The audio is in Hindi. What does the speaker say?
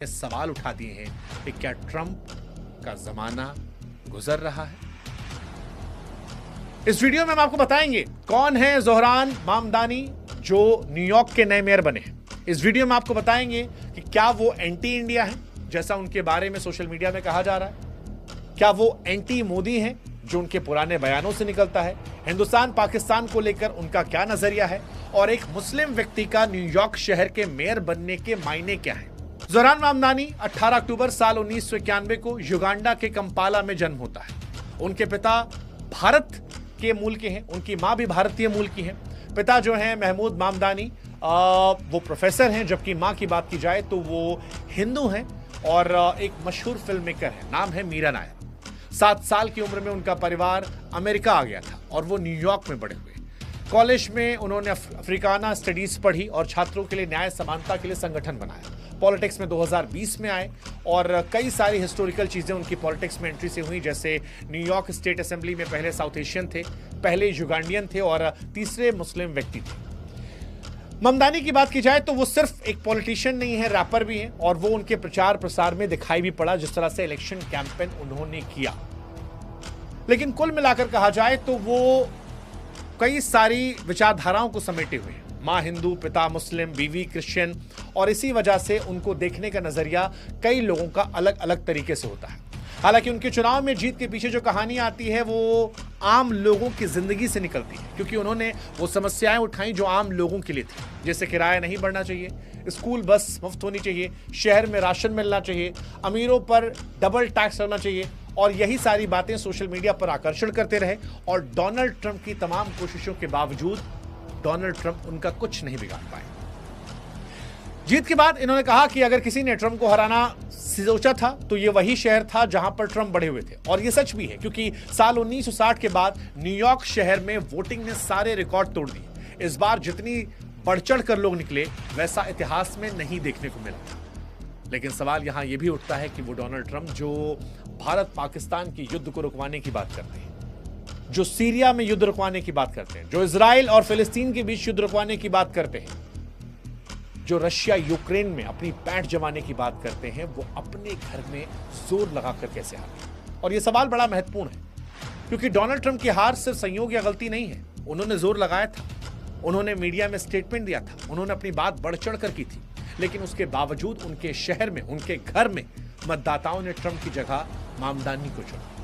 सवाल उठा दिए हैं कि क्या ट्रंप का जमाना गुजर रहा है। इस वीडियो में हम आपको बताएंगे कौन है ज़ोहरान मामदानी जो न्यूयॉर्क के नए मेयर बने हैं। इस वीडियो में आपको बताएंगे कि क्या वो एंटी इंडिया हैं जैसा उनके बारे में सोशल मीडिया में कहा जा रहा है, क्या वो एंटी मोदी हैं जो उनके पुराने बयानों से निकलता है, हिंदुस्तान पाकिस्तान को लेकर उनका क्या नजरिया है और एक मुस्लिम व्यक्ति का न्यूयॉर्क शहर के मेयर बनने के मायने क्या है। ज़ोहरान मामदानी 18 अक्टूबर साल 1991 को युगांडा के कंपाला में जन्म होता है। उनके पिता भारत के मूल के हैं, उनकी मां भी भारतीय मूल की है। पिता जो हैं महमूद मामदानी वो प्रोफेसर हैं, जबकि मां की बात की जाए तो वो हिंदू हैं और एक मशहूर फिल्म मेकर है, नाम है मीरा नायर। 7 साल की उम्र में उनका परिवार अमेरिका आ गया था और वो न्यूयॉर्क में बड़े हुए। कॉलेज में उन्होंने अफ्रीकाना स्टडीज पढ़ी और छात्रों के लिए न्याय समानता के लिए संगठन बनाया। पॉलिटिक्स में 2020 में आए और कई सारी हिस्टोरिकल चीजें उनकी पॉलिटिक्स में एंट्री से हुई, जैसे न्यूयॉर्क स्टेट असेंबली में पहले साउथ एशियन थे, पहले युगांडियन थे और तीसरे मुस्लिम व्यक्ति थे। मामदानी की बात की जाए तो वो सिर्फ एक पॉलिटिशियन नहीं है, रैपर भी हैं और वो उनके प्रचार प्रसार में दिखाई भी पड़ा जिस तरह से इलेक्शन कैंपेन उन्होंने किया। लेकिन कुल मिलाकर कहा जाए तो वो कई सारी विचारधाराओं को समेटे हुए हैं। मां हिंदू, पिता मुस्लिम, बीवी क्रिश्चियन, और इसी वजह से उनको देखने का नजरिया कई लोगों का अलग अलग तरीके से होता है। हालांकि उनके चुनाव में जीत के पीछे जो कहानी आती है वो आम लोगों की जिंदगी से निकलती है, क्योंकि उन्होंने वो समस्याएं उठाई जो आम लोगों के लिए थी, जैसे किराया नहीं बढ़ना चाहिए, स्कूल बस मुफ्त होनी चाहिए, शहर में राशन मिलना चाहिए, अमीरों पर डबल टैक्स लगना चाहिए, और यही सारी बातें सोशल मीडिया पर आकर्षण करते रहे। और डोनाल्ड ट्रंप की तमाम कोशिशों के बावजूद डोनाल्ड ट्रंप उनका कुछ नहीं बिगाड़ पाए। जीत के बाद इन्होंने कहा कि अगर किसी ने ट्रंप को हराना सोचा था तो ये वही शहर था जहां पर ट्रंप बढ़े हुए थे, और ये सच भी है, क्योंकि साल 1960 के बाद न्यूयॉर्क शहर में वोटिंग ने सारे रिकॉर्ड तोड़ दिए। इस बार जितनी बढ़ चढ़ कर लोग निकले वैसा इतिहास में नहीं देखने को मिला था। लेकिन सवाल यहां यह भी उठता है कि वो डोनाल्ड ट्रंप जो भारत पाकिस्तान की युद्ध को रुकवाने की बात करते हैं, जो सीरिया में युद्ध रुकवाने की बात करते हैं, जो इजराइल और फिलिस्तीन के बीच युद्ध रुकवाने की बात करते हैं, जो रशिया यूक्रेन में अपनी पैठ जमाने की बात करते हैं, वो अपने घर में जोर लगाकर कैसे हारे। और यह सवाल बड़ा महत्वपूर्ण है, क्योंकि डोनाल्ड ट्रंप की हार सिर्फ संयोग या गलती नहीं है। उन्होंने जोर लगाया था, उन्होंने मीडिया में स्टेटमेंट दिया था, उन्होंने अपनी बात बढ़ चढ़ कर की थी, लेकिन उसके बावजूद उनके शहर में, उनके घर में मतदाताओं ने ट्रंप की जगह मामदानी को चुना।